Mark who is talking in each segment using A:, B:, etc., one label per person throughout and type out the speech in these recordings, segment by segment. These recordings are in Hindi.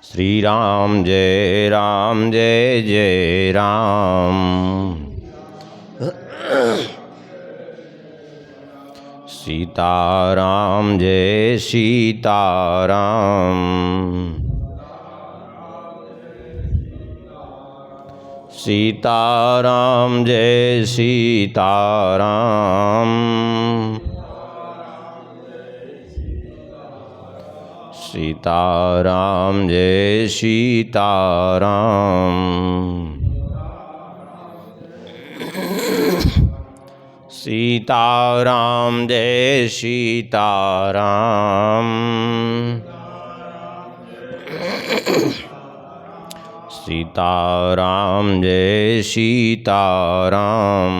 A: श्री राम जय जय राम। सीताराम जय सीताराम। सीताराम जय सीताराम। सीताराम जय सीताराम। सीताराम जय सीताराम। सीताराम जय सीताराम।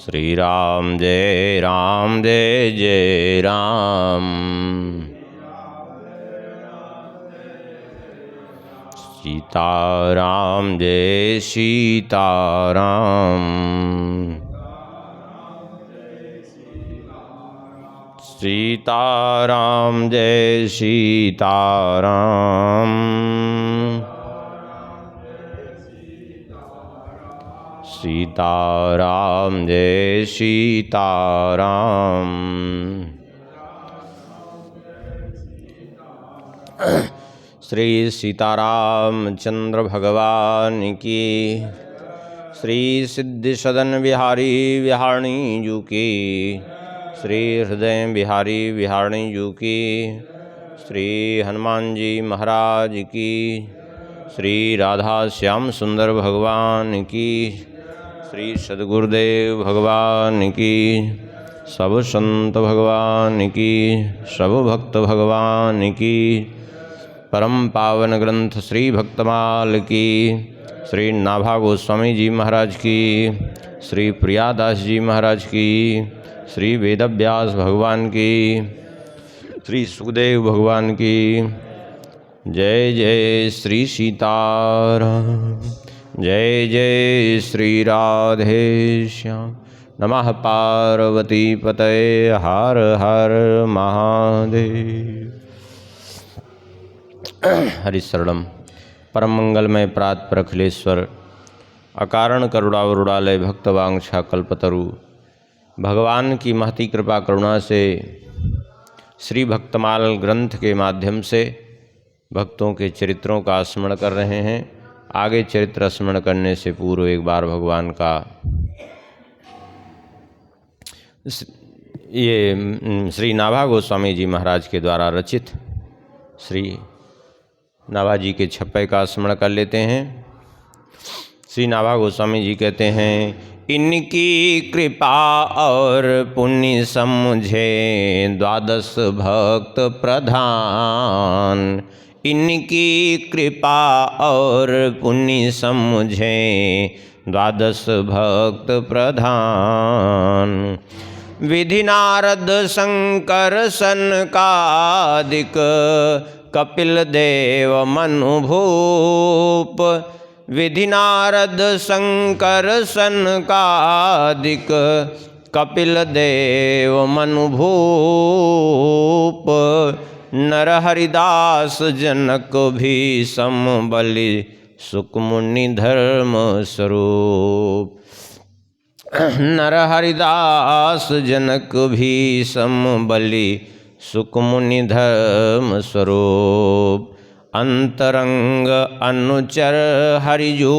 A: श्री राम जय जय राम। सीताराम जय सीताराम। सीताराम जय सीताराम। सीताराम जय सीताराम। श्री सीतारामचंद्र भगवान की, श्री सिद्धि सदन बिहारी बिहारणी जू की, श्री हृदय बिहारी बिहारणी जू की, श्री हनुमान जी महाराज की, श्री राधा श्याम सुंदर भगवान की, श्री सद्गुरुदेव भगवान की, सब संत भगवान की, सब भक्त भगवान की, परम पावन ग्रंथ श्री भक्तमाल की, श्री नाभा गोस्वामी जी महाराज की, श्री प्रियादास जी महाराज की, श्री वेदव्यास भगवान की, श्री सुखदेव भगवान की। जय जय श्री सीताराम। जय जय श्री राधेश्याम। नमः पार्वती पतये हर हर महादेव। हरिशरणम। परम मंगलमय प्रात प्रखलेश्वर अकारण करुणावरुणालय भक्तवांछा कल्पतरु। भगवान की महती कृपा करुणा से श्री भक्तमाल ग्रंथ के माध्यम से भक्तों के चरित्रों का स्मरण कर रहे हैं। आगे चरित्र स्मरण करने से पूर्व एक बार भगवान का ये श्री नाभा गोस्वामी जी महाराज के द्वारा रचित श्री नाभा जी के छप्पे का स्मरण कर लेते हैं। श्री नाभा गोस्वामी जी कहते हैं, इनकी कृपा और पुण्य समझे द्वादश भक्त प्रधान। इनकी कृपा और पुण्य समझे द्वादश भक्त प्रधान। विधि नारद शंकर सनकादिक कपिल देव मनुभूप। विधि नारद शंकर सनकादिक कपिल देव मनुभूप। नर हरिदास जनक भीषम बलि सुकमुनि धर्म स्वरूप। नर हरिदास जनक भीषम बलि सुकमुनि धर्म स्वरूप। अंतरंग अनुचर हरिजू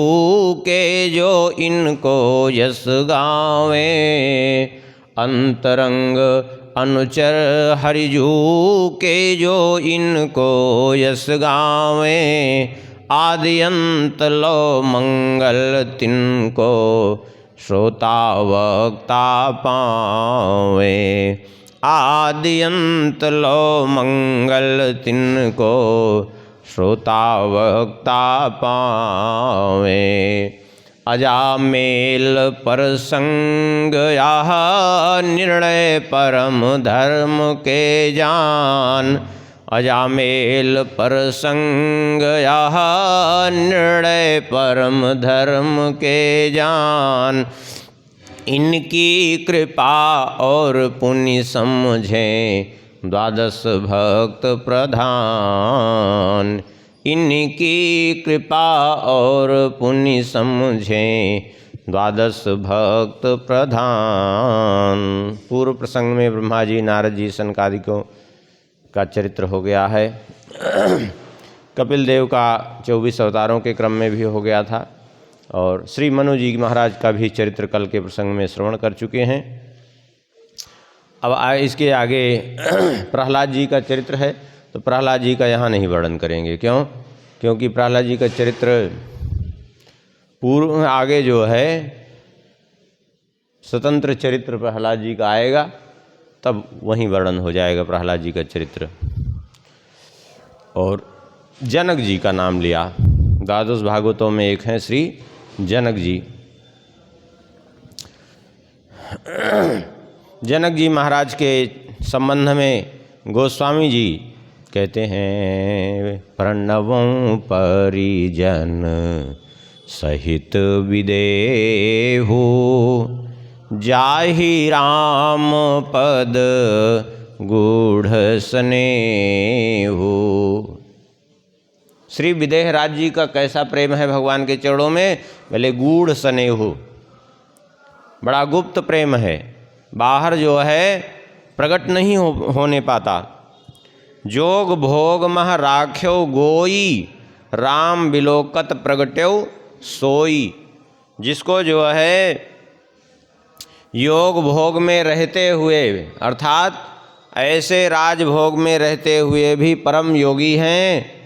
A: के जो इनको यश गावे। अंतरंग अनुचर हरिजू के जो इनको यश गावे। आदि अंत लो मंगल तिनको श्रोता वक्ता पावे। आदि अंत लो मंगल तिनको श्रोता वक्ता पावे। अजामेल पर संग यह निर्णय परम धर्म के जान। अजामेल पर संग यह निर्णय परम धर्म के जान। इनकी कृपा और पुण्य समझें द्वादश भक्त प्रधान, इनकी कृपा और पुण्य समझें द्वादश भक्त प्रधान। पूर्व प्रसंग में ब्रह्मा जी, नारद जी, सनकादिकों का चरित्र हो गया है। कपिल देव का 24 अवतारों के क्रम में भी हो गया था, और श्री मनु जी महाराज का भी चरित्र कल के प्रसंग में श्रवण कर चुके हैं। अब इसके आगे प्रहलाद जी का चरित्र है, तो प्रहलाद जी का यहाँ नहीं वर्णन करेंगे। क्यों? क्योंकि प्रहलाद जी का चरित्र पूर्व आगे जो है स्वतंत्र चरित्र प्रहलाद जी का आएगा, तब वहीं वर्णन हो जाएगा प्रहलाद जी का चरित्र। और जनक जी का नाम लिया, द्वादश भागवतों में एक हैं श्री जनक जी। जनक जी महाराज के संबंध में गोस्वामी जी कहते हैं, प्रणवों परिजन सहित विदेहु, जाहि राम पद गूढ़ स्नेहु। श्री विदेह राज जी का कैसा प्रेम है भगवान के चरणों में? बोले गूढ़ स्नेहु, बड़ा गुप्त प्रेम है, बाहर जो है प्रकट नहीं होने पाता। जोग भोग मह राख्यो गोई, राम बिलोकत प्रगट्यो सोई। जिसको जो है योग भोग में रहते हुए, अर्थात ऐसे राजभोग में रहते हुए भी परम योगी हैं,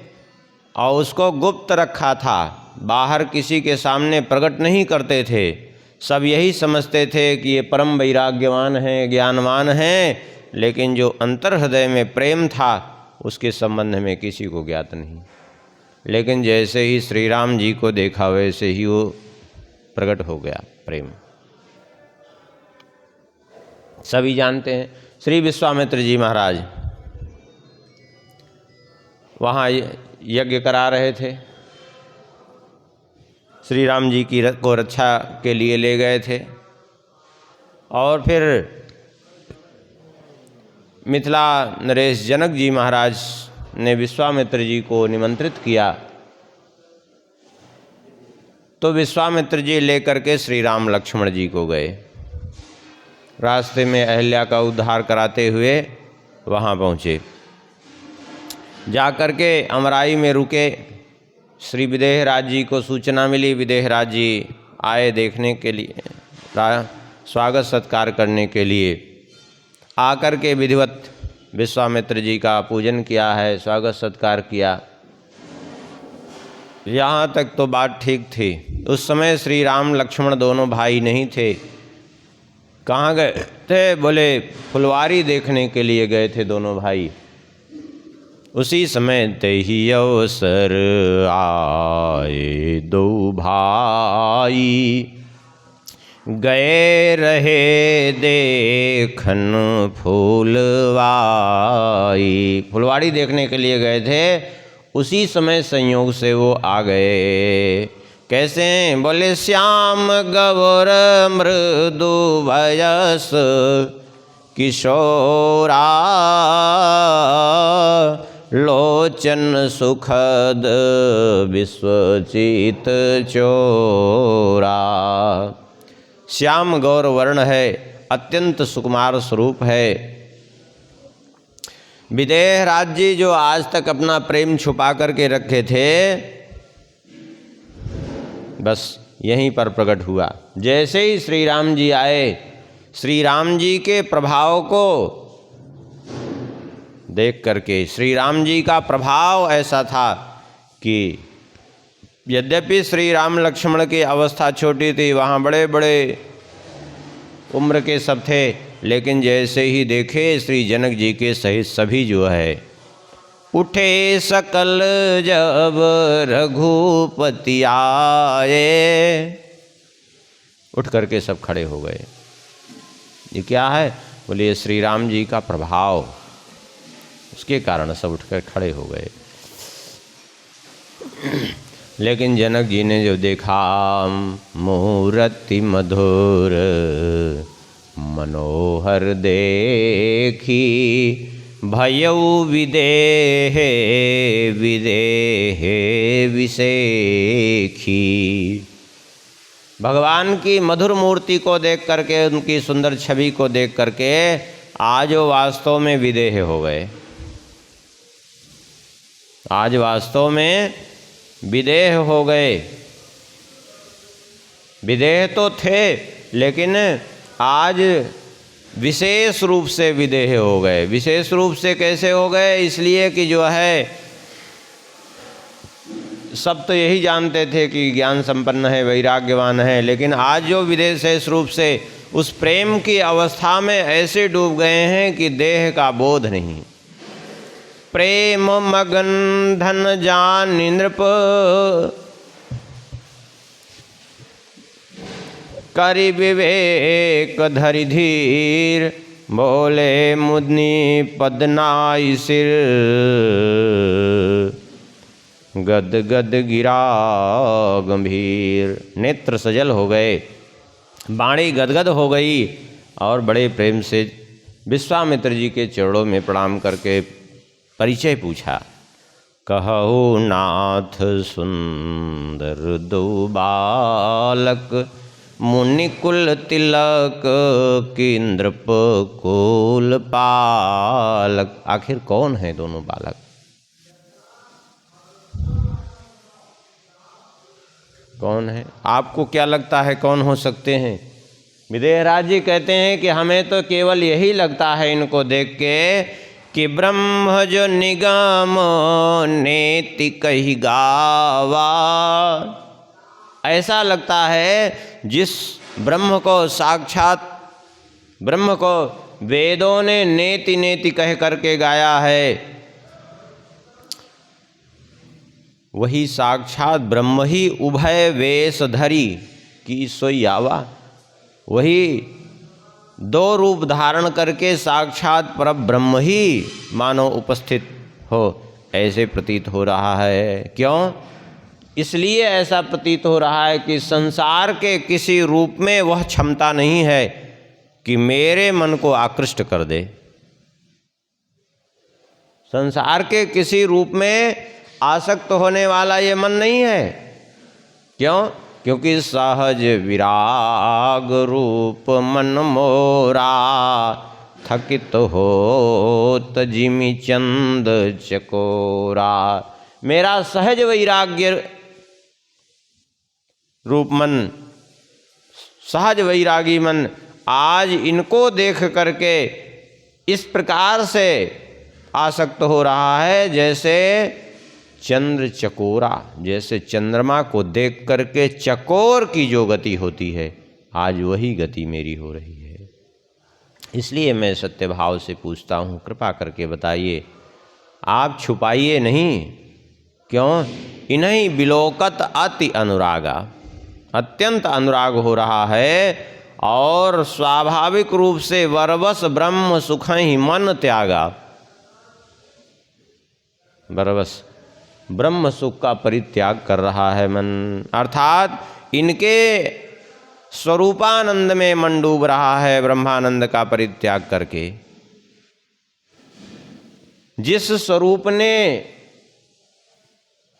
A: और उसको गुप्त रखा था, बाहर किसी के सामने प्रकट नहीं करते थे। सब यही समझते थे कि ये परम वैराग्यवान हैं, ज्ञानवान हैं, लेकिन जो अंतर हृदय में प्रेम था उसके संबंध में किसी को ज्ञात नहीं। लेकिन जैसे ही श्री राम जी को देखा वैसे ही वो प्रकट हो गया प्रेम। सभी जानते हैं श्री विश्वामित्र जी महाराज वहाँ यज्ञ करा रहे थे, श्री राम जी की को रक्षा के लिए ले गए थे, और फिर मिथिला नरेश जनक जी महाराज ने विश्वामित्र जी को निमंत्रित किया, तो विश्वामित्र जी लेकर के श्री राम लक्ष्मण जी को गए। रास्ते में अहल्या का उद्धार कराते हुए वहाँ पहुँचे। जाकर के अमराई में रुके, श्री विदेह राज जी को सूचना मिली, विदेह राज जी आए देखने के लिए, स्वागत सत्कार करने के लिए। आकर के विधिवत विश्वामित्र जी का पूजन किया है, स्वागत सत्कार किया। यहाँ तक तो बात ठीक थी। उस समय श्री राम लक्ष्मण दोनों भाई नहीं थे। कहाँ गए थे? बोले फुलवारी देखने के लिए गए थे दोनों भाई। उसी समय तेहि अवसर आए दो भाई, गए रहे देखन फूलवाई। फुलवाड़ी देखने के लिए गए थे, उसी समय संयोग से वो आ गए। कैसे? बोले श्याम गौर मृदु भयस किशोरा, लोचन सुखद विश्वचित चोरा। श्याम गौर वर्ण है, अत्यंत सुकुमार स्वरूप है। विदेह राज जी जो आज तक अपना प्रेम छुपा करके रखे थे, बस यहीं पर प्रकट हुआ। जैसे ही श्री राम जी आए, श्री राम जी के प्रभाव को देख करके, श्री राम जी का प्रभाव ऐसा था कि यद्यपि श्री राम लक्ष्मण की अवस्था छोटी थी, वहाँ बड़े बड़े उम्र के सब थे, लेकिन जैसे ही देखे श्री जनक जी के सहित सभी जो है, उठे सकल जब रघुपति आए, उठ करके सब खड़े हो गए। ये क्या है? बोले ये श्री राम जी का प्रभाव, उसके कारण सब उठकर खड़े हो गए। लेकिन जनक जी ने जो देखा, मूर्ति मधुर मनोहर देखी, भयउ विदेह विदेह विसेखी। भगवान की मधुर मूर्ति को देख करके, उनकी सुंदर छवि को देख करके आज वो वास्तव में विदेह हो गए। आज वास्तव में विदेह हो गए। विदेह तो थे, लेकिन आज विशेष रूप से विदेह हो गए। विशेष रूप से कैसे हो गए? इसलिए कि जो है, सब तो यही जानते थे कि ज्ञान संपन्न है, वैराग्यवान है, लेकिन आज जो विशेष रूप से उस प्रेम की अवस्था में ऐसे डूब गए हैं कि देह का बोध नहीं। प्रेम मगन धन जान नृप, करि विवेक धरि धीर, बोले मुनि पदनाई सिर, गद गद गिरा गंभीर। नेत्र सजल हो गए, वाणी गदगद हो गई, और बड़े प्रेम से विश्वामित्र जी के चरणों में प्रणाम करके परिचय पूछा। कहु नाथ सुंदर दो बालक, मुनिकुल तिलक किंद्रप कुल पालक। आखिर कौन है दोनों बालक? कौन है? आपको क्या लगता है कौन हो सकते हैं? विदेहराज जी कहते हैं कि हमें तो केवल यही लगता है इनको देख के कि ब्रह्म जो निगम नेति कही गावा। ऐसा लगता है जिस ब्रह्म को, साक्षात ब्रह्म को वेदों ने नेति नेति कह करके गाया है, वही साक्षात ब्रह्म ही उभय वेश धरी की सोई आवा। वही दो रूप धारण करके साक्षात पर ब्रह्म ही मानो उपस्थित हो, ऐसे प्रतीत हो रहा है। क्यों? इसलिए ऐसा प्रतीत हो रहा है कि संसार के किसी रूप में वह क्षमता नहीं है कि मेरे मन को आकृष्ट कर दे। संसार के किसी रूप में आसक्त होने वाला ये मन नहीं है। क्यों? क्योंकि सहज विराग रूप मन मोरा, थकित होत जिमि चंद चकोरा। मेरा सहज वैराग्य रूप मन, सहज वैरागी मन आज इनको देख करके इस प्रकार से आसक्त हो रहा है जैसे चंद्र चकोरा, जैसे चंद्रमा को देख करके चकोर की जो गति होती है, आज वही गति मेरी हो रही है। इसलिए मैं सत्य भाव से पूछता हूँ, कृपा करके बताइए, आप छुपाइए नहीं। क्यों? इन्हीं बिलोकत अति अनुरागा, अत्यंत अनुराग हो रहा है, और स्वाभाविक रूप से वरवश ब्रह्म सुख ही मन त्यागा। वरवश ब्रह्म सुख का परित्याग कर रहा है मन, अर्थात इनके स्वरूपानंद में मन डूब रहा है, ब्रह्मानंद का परित्याग करके। जिस स्वरूप ने,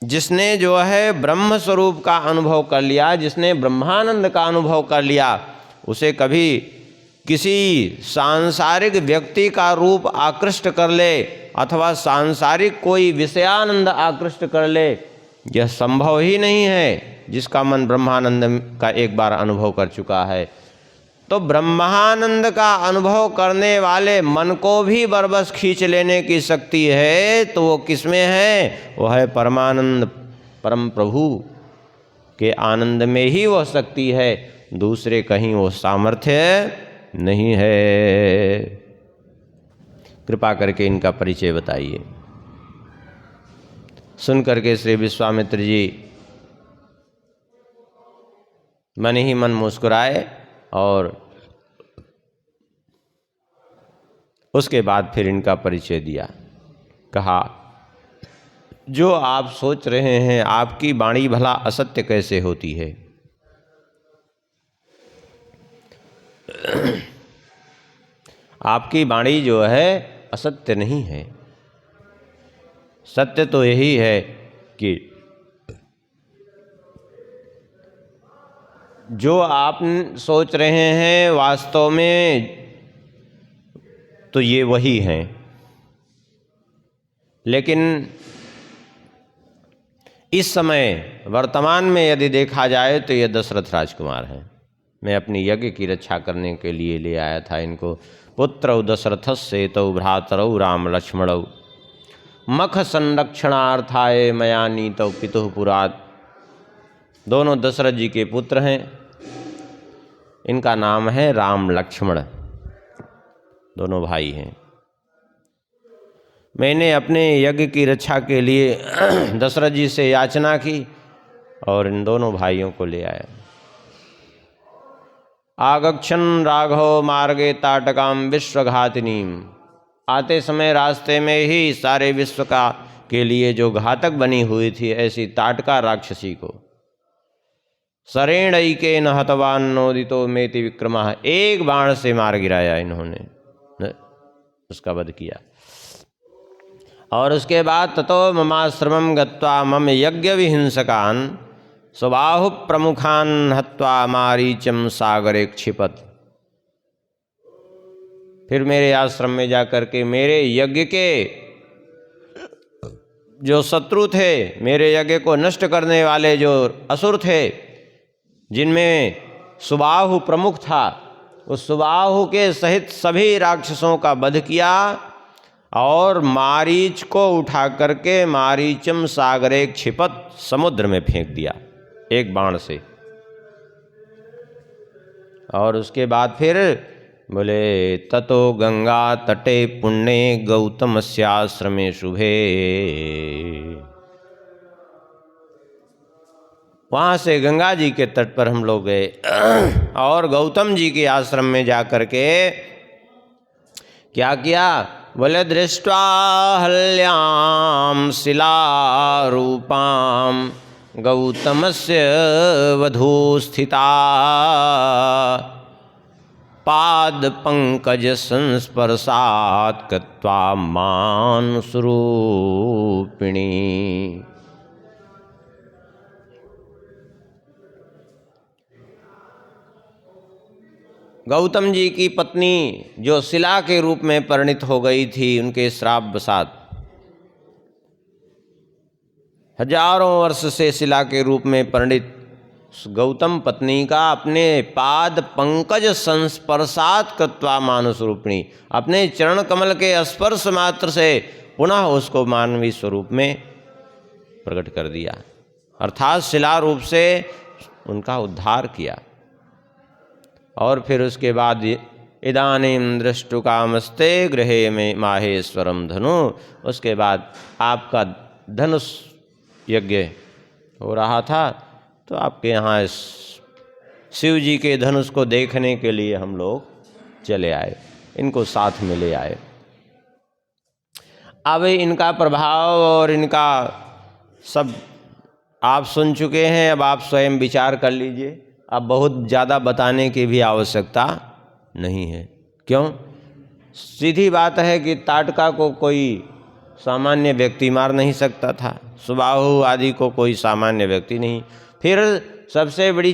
A: जिसने जो है ब्रह्म स्वरूप का अनुभव कर लिया, जिसने ब्रह्मानंद का अनुभव कर लिया, उसे कभी किसी सांसारिक व्यक्ति का रूप आकृष्ट कर ले अथवा सांसारिक कोई विषयानंद आकृष्ट कर ले, यह संभव ही नहीं है। जिसका मन ब्रह्मानंद का एक बार अनुभव कर चुका है, तो ब्रह्मानंद का अनुभव करने वाले मन को भी बरबस खींच लेने की शक्ति है, तो वो किसमें है? वो है परमानंद, परम प्रभु के आनंद में ही वह शक्ति है, दूसरे कहीं वो सामर्थ्य नहीं है। कृपा करके इनका परिचय बताइए। सुन करके श्री विश्वामित्र जी मन ही मन मुस्कुराए, और उसके बाद फिर इनका परिचय दिया। कहा, जो आप सोच रहे हैं, आपकी वाणी भला असत्य कैसे होती है? आपकी वाणी जो है असत्य नहीं है। सत्य तो यही है कि जो आप सोच रहे हैं वास्तव में तो ये वही हैं, लेकिन इस समय वर्तमान में यदि देखा जाए तो ये दशरथ राजकुमार हैं। मैं अपनी यज्ञ की रक्षा करने के लिए ले आया था इनको। पुत्रौ दशरथस्य तौ भ्रातरौ राम लक्ष्मणौ मख संरक्षणार्थाय मया नीतौ पितुः पुरात्। दोनों दशरथ जी के पुत्र हैं, इनका नाम है राम लक्ष्मण, दोनों भाई हैं। मैंने अपने यज्ञ की रक्षा के लिए दशरथ जी से याचना की और इन दोनों भाइयों को ले आया। आगच्छन् राघव मार्गे ताटकाम विश्वघातिनीम। आते समय रास्ते में ही सारे विश्व का के लिए जो घातक बनी हुई थी ऐसी ताटका राक्षसी को सरेणैकेन हतवान नोदितो मेति विक्रमः, एक बाण से मार गिराया इन्होंने, उसका वध किया। और उसके बाद ततो ममाश्रमं गत्वा मम यज्ञ विहिंसकान् स्वबाहु प्रमुखान् हत्वा मारीचम सागरे क्षिपत। फिर मेरे आश्रम में जाकर के मेरे यज्ञ के जो शत्रु थे, मेरे यज्ञ को नष्ट करने वाले जो असुर थे, जिनमें सुबाहु प्रमुख था, उस सुबाहु के सहित सभी राक्षसों का वध किया और मारीच को उठा करके मारीचम सागरे क्षिपत, समुद्र में फेंक दिया एक बाण से। और उसके बाद फिर बोले ततो गंगा तटे पुण्ये गौतमस्याश्रमे शुभे। वहाँ से गंगा जी के तट पर हम लोग गए और गौतम जी के आश्रम में जाकर के क्या किया, बोले दृष्ट्वा हल्याम शिलारूपाम गौतमस्य वधू स्थिता पाद पंकज संस्पर्शात् कृत्वा मानुषरूपिणी। गौतम जी की पत्नी जो शिला के रूप में परिणित हो गई थी, उनके श्राप वसात हजारों वर्ष से शिला के रूप में परिणित गौतम पत्नी का अपने पाद पंकज संस्पर्शात् कृत्वा मानुष रूपिणी, अपने चरण कमल के स्पर्श मात्र से पुनः उसको मानवीय स्वरूप में प्रकट कर दिया, अर्थात शिला रूप से उनका उद्धार किया। और फिर उसके बाद इदानीं दृष्टुकामस्ते गृहे में माहेश्वरम धनु, उसके बाद आपका धनुष यज्ञ हो रहा था तो आपके यहाँ शिव जी के धनुष को देखने के लिए हम लोग चले आए, इनको साथ में ले आए। अब इनका प्रभाव और इनका सब आप सुन चुके हैं, अब आप स्वयं विचार कर लीजिए। अब बहुत ज़्यादा बताने की भी आवश्यकता नहीं है। क्यों? सीधी बात है कि ताटका को कोई सामान्य व्यक्ति मार नहीं सकता था, सुबाहु आदि को कोई सामान्य व्यक्ति नहीं। फिर सबसे बड़ी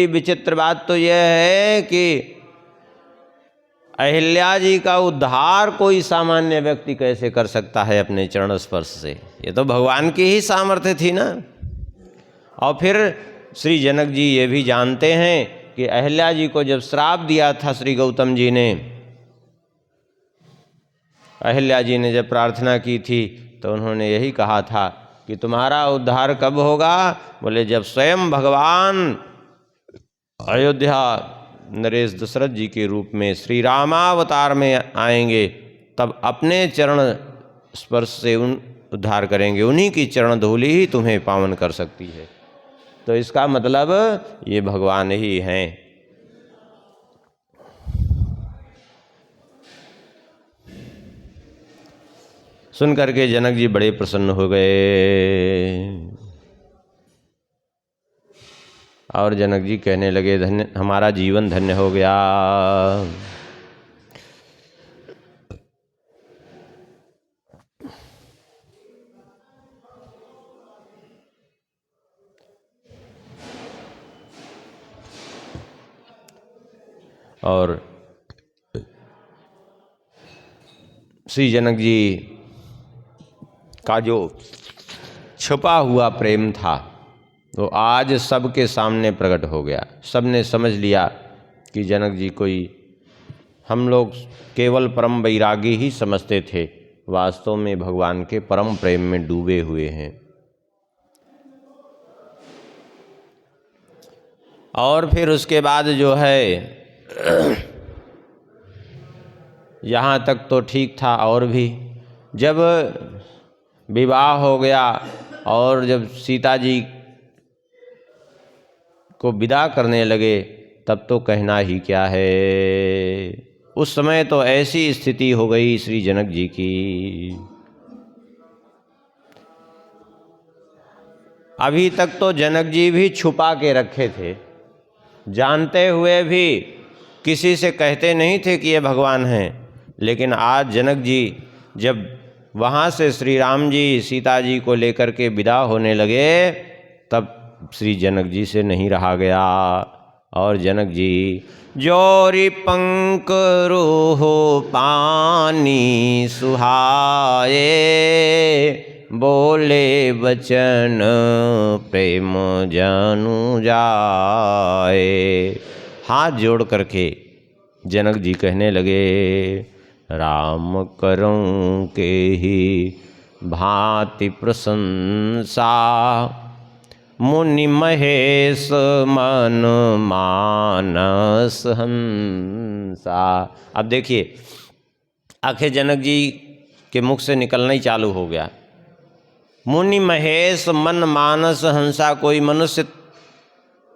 A: विचित्र बात तो यह है कि अहिल्या जी का उद्धार कोई सामान्य व्यक्ति कैसे कर सकता है अपने चरण स्पर्श से? ये तो भगवान की ही सामर्थ्य थी ना। और फिर श्री जनक जी ये भी जानते हैं कि अहिल्या जी को जब श्राप दिया था श्री गौतम जी ने, अहिल्या जी ने जब प्रार्थना की थी तो उन्होंने यही कहा था कि तुम्हारा उद्धार कब होगा? बोले जब स्वयं भगवान अयोध्या नरेश दशरथ जी के रूप में श्री रामावतार में आएंगे, तब अपने चरण स्पर्श से उद्धार करेंगे। उन्हीं की चरण धूलि ही तुम्हें पावन कर सकती है। तो इसका मतलब ये भगवान ही हैं। सुन करके जनक जी बड़े प्रसन्न हो गए और जनक जी कहने लगे, धन्य हमारा जीवन धन्य हो गया। और श्री जनक जी का जो छुपा हुआ प्रेम था वो आज सबके सामने प्रकट हो गया। सबने समझ लिया कि जनक जी कोई, हम लोग केवल परम वैरागी ही समझते थे, वास्तव में भगवान के परम प्रेम में डूबे हुए हैं। और फिर उसके बाद जो है यहाँ तक तो ठीक था, और भी जब विवाह हो गया और जब सीता जी को विदा करने लगे तब तो कहना ही क्या है। उस समय तो ऐसी स्थिति हो गई श्री जनक जी की, अभी तक तो जनक जी भी छुपा के रखे थे, जानते हुए भी किसी से कहते नहीं थे कि ये भगवान हैं। लेकिन आज जनक जी जब वहाँ से श्री राम जी सीता जी को लेकर के विदा होने लगे तब श्री जनक जी से नहीं रहा गया। और जनक जी जोरी पंक रूहो पानी सुहाए, बोले वचन प्रेम जानु जाए। हाथ जोड़ करके जनक जी कहने लगे, राम करऊं के ही भांति प्रशंसा, मुनि महेश मन मानस हंसा। अब देखिए आखिर जनक जी के मुख से निकलना ही चालू हो गया, मुनि महेश मन मानस हंसा। कोई मनुष्य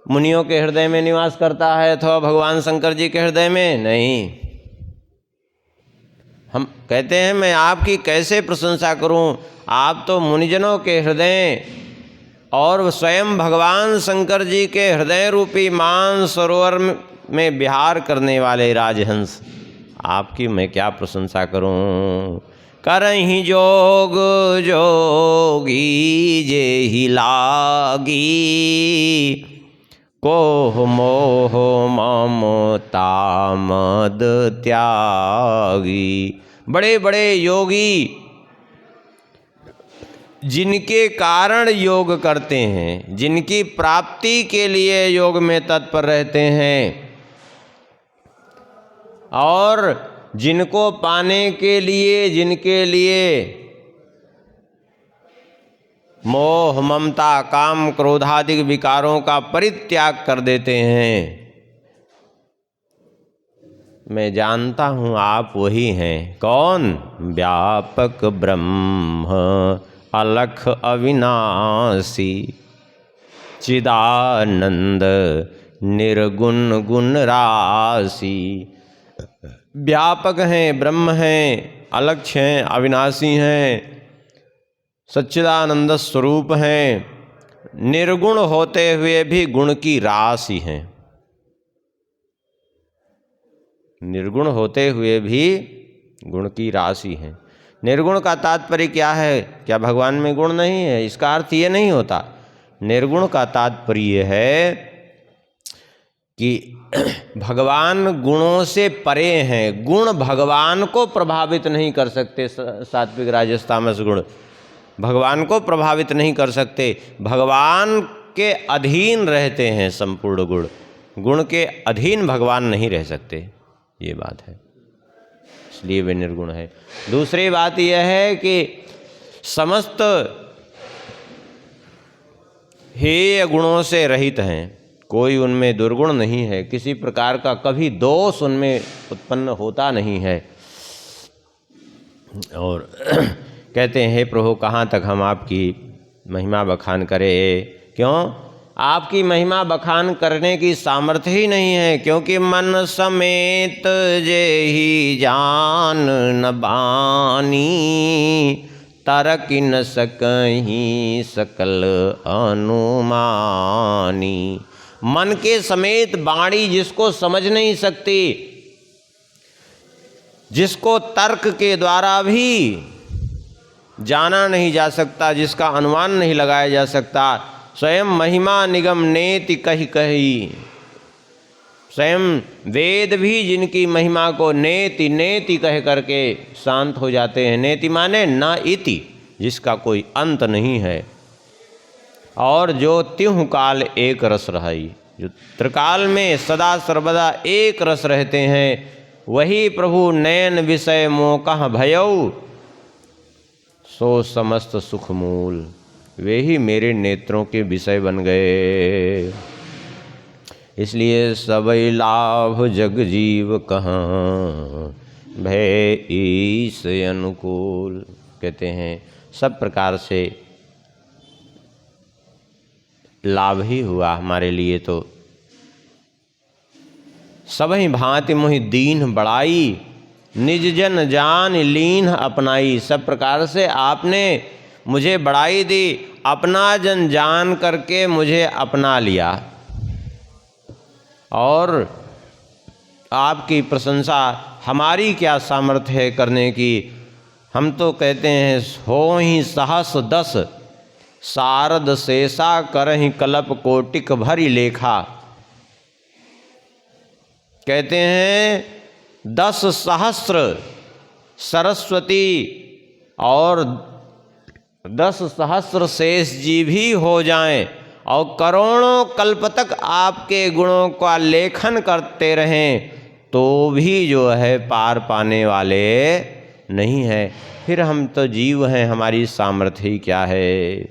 A: मुनियों के हृदय में निवास करता है अथवा भगवान शंकर जी के हृदय में? नहीं। हम कहते हैं मैं आपकी कैसे प्रशंसा करूं, आप तो मुनिजनों के हृदय और स्वयं भगवान शंकर जी के हृदय रूपी मान सरोवर में विहार करने वाले राजहंस, आपकी मैं क्या प्रशंसा करूं। करहि जोग जोगी जे ही लागी, कोह मोह ममता मद त्यागी। बड़े बड़े योगी जिनके कारण योग करते हैं, जिनकी प्राप्ति के लिए योग में तत्पर रहते हैं और जिनको पाने के लिए, जिनके लिए मोह ममता काम क्रोधादि विकारों का परित्याग कर देते हैं, मैं जानता हूँ आप वही हैं। कौन? व्यापक ब्रह्म अलख अविनाशी, चिदानंद निर्गुण गुण राशि। व्यापक हैं, ब्रह्म हैं, अलक्ष हैं, अविनाशी हैं, सच्चिदानंद स्वरूप हैं, निर्गुण होते हुए भी गुण की राशि हैं। निर्गुण होते हुए भी गुण की राशि हैं। निर्गुण का तात्पर्य क्या है? क्या भगवान में गुण नहीं है? इसका अर्थ ये नहीं होता। निर्गुण का तात्पर्य है कि भगवान गुणों से परे हैं, गुण भगवान को प्रभावित नहीं कर सकते। सात्विक राजस तामस गुण भगवान को प्रभावित नहीं कर सकते, भगवान के अधीन रहते हैं। संपूर्ण गुण, गुण के अधीन भगवान नहीं रह सकते, ये बात है, इसलिए वे निर्गुण है। दूसरी बात यह है कि समस्त हेय गुणों से रहित हैं, कोई उनमें दुर्गुण नहीं है, किसी प्रकार का कभी दोष उनमें उत्पन्न होता नहीं है। और कहते हैं, हे प्रभु कहाँ तक हम आपकी महिमा बखान करें? क्यों? आपकी महिमा बखान करने की सामर्थ्य ही नहीं है, क्योंकि मन समेत जे ही जान न बानी, तरक न सकहीं सकल अनुमानी। मन के समेत वाणी जिसको समझ नहीं सकती, जिसको तर्क के द्वारा भी जाना नहीं जा सकता, जिसका अनुमान नहीं लगाया जा सकता, स्वयं महिमा निगम नेति कही कही, स्वयं वेद भी जिनकी महिमा को नेति नेति कह करके शांत हो जाते हैं। नेति माने न इति, जिसका कोई अंत नहीं है। और जो त्यों काल एक रस रहाई, जो त्रिकाल में सदा सर्वदा एक रस रहते हैं, वही प्रभु नयन विषय मोकह भयऊ, सो समस्त सुख मूल। वे ही मेरे नेत्रों के विषय बन गए। इसलिए सबई लाभ जग जीव कहाँ, भय ईस अनुकूल। कहते हैं सब प्रकार से लाभ ही हुआ हमारे लिए। तो सबहि भांति मोहि दीन बड़ाई, निज जन जान लीन अपनाई। सब प्रकार से आपने मुझे बड़ाई दी, अपना जन जान करके मुझे अपना लिया। और आपकी प्रशंसा हमारी क्या सामर्थ्य है करने की। हम तो कहते हैं हो ही सहस दस, शारद शेषा करहि कलप कोटिक भरी लेखा। कहते हैं 10 सहस्र सरस्वती और 10 सहस्र शेष जी भी हो जाएं और करोड़ों कल्प तक आपके गुणों का लेखन करते रहें, तो भी जो है पार पाने वाले नहीं है। फिर हम तो जीव हैं, हमारी सामर्थ्य ही क्या है।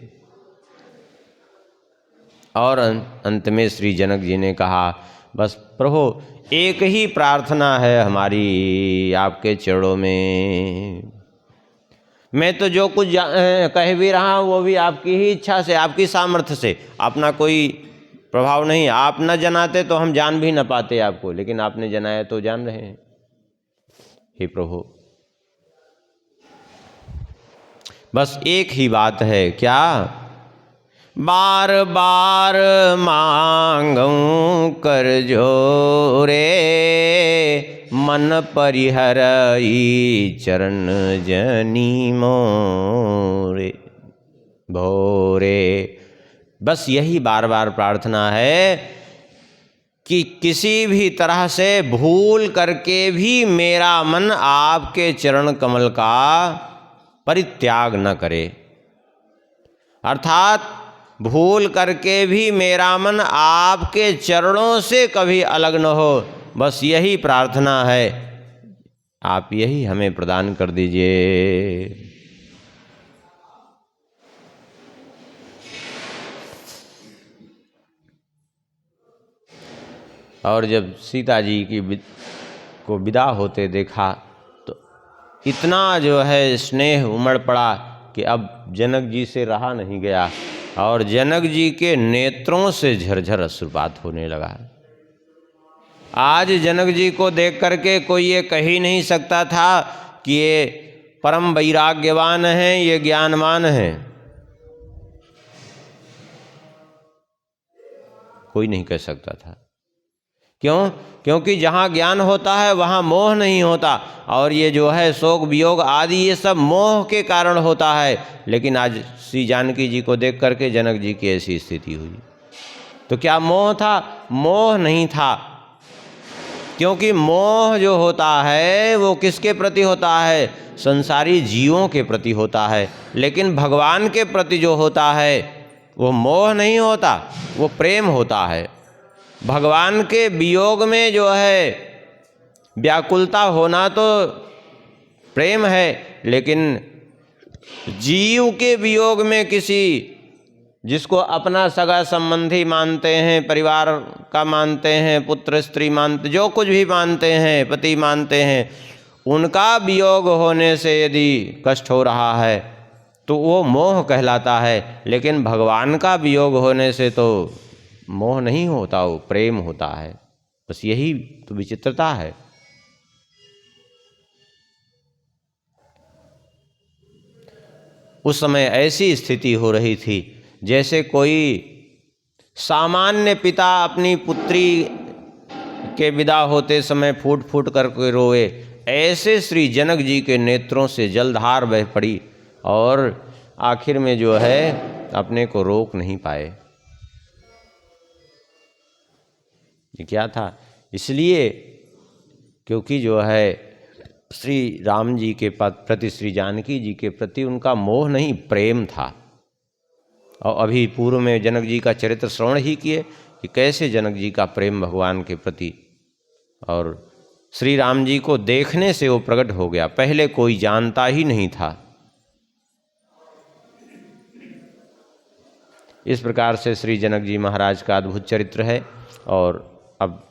A: और अंत में श्री जनक जी ने कहा, बस प्रभु एक ही प्रार्थना है हमारी आपके चरणों में। मैं तो जो कुछ कह भी रहा हूँ वो भी आपकी ही इच्छा से, आपकी सामर्थ्य से, अपना कोई प्रभाव नहीं। आप न जनाते तो हम जान भी न पाते आपको, लेकिन आपने जनाया तो जान रहे हैं। हे प्रभु, बस एक ही बात है, क्या? बार बार मांगूं कर जोरे, मन परिहरई चरण जनी मोरे भोरे। बस यही बार बार प्रार्थना है कि किसी भी तरह से भूल करके भी मेरा मन आपके चरण कमल का परित्याग न करे। अर्थात भूल करके भी मेरा मन आपके चरणों से कभी अलग न हो। बस यही प्रार्थना है, आप यही हमें प्रदान कर दीजिए। और जब सीता जी को विदा होते देखा तो इतना जो है स्नेह उमड़ पड़ा कि अब जनक जी से रहा नहीं गया, और जनक जी के नेत्रों से झरझर अश्रुपात होने लगा। आज जनक जी को देख करके कोई ये कह ही नहीं सकता था कि ये परम वैराग्यवान हैं, ये ज्ञानवान हैं। कोई नहीं कह सकता था। क्यों? क्योंकि जहाँ ज्ञान होता है वहाँ मोह नहीं होता, और ये जो है शोक वियोग आदि ये सब मोह के कारण होता है। लेकिन आज श्री जानकी जी को देख करके जनक जी की ऐसी स्थिति हुई। तो क्या मोह था? मोह नहीं था, क्योंकि मोह जो होता है वो किसके प्रति होता है? संसारी जीवों के प्रति होता है। लेकिन भगवान के प्रति जो होता है वो मोह नहीं होता, वो प्रेम होता है। भगवान के वियोग में जो है व्याकुलता होना तो प्रेम है, लेकिन जीव के वियोग में किसी जिसको अपना सगा संबंधी मानते हैं, परिवार का मानते हैं, पुत्र स्त्री मानते, जो कुछ भी मानते हैं, पति मानते हैं, उनका वियोग होने से यदि कष्ट हो रहा है तो वो मोह कहलाता है। लेकिन भगवान का वियोग होने से तो मोह नहीं होता, वो प्रेम होता है। बस यही तो विचित्रता है। उस समय ऐसी स्थिति हो रही थी जैसे कोई सामान्य पिता अपनी पुत्री के विदा होते समय फूट फूट करके रोए, ऐसे श्री जनक जी के नेत्रों से जलधार बह पड़ी, और आखिर में जो है अपने को रोक नहीं पाए। ये क्या था इसलिए क्योंकि जो है श्री राम जी के प्रति, श्री जानकी जी के प्रति उनका मोह नहीं, प्रेम था। और अभी पूर्व में जनक जी का चरित्र श्रवण ही किए कि कैसे जनक जी का प्रेम भगवान के प्रति, और श्री राम जी को देखने से वो प्रकट हो गया, पहले कोई जानता ही नहीं था। इस प्रकार से श्री जनक जी महाराज का अद्भुत चरित्र है। और अब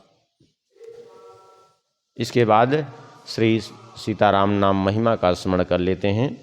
A: इसके बाद श्री सीताराम नाम महिमा का स्मरण कर लेते हैं।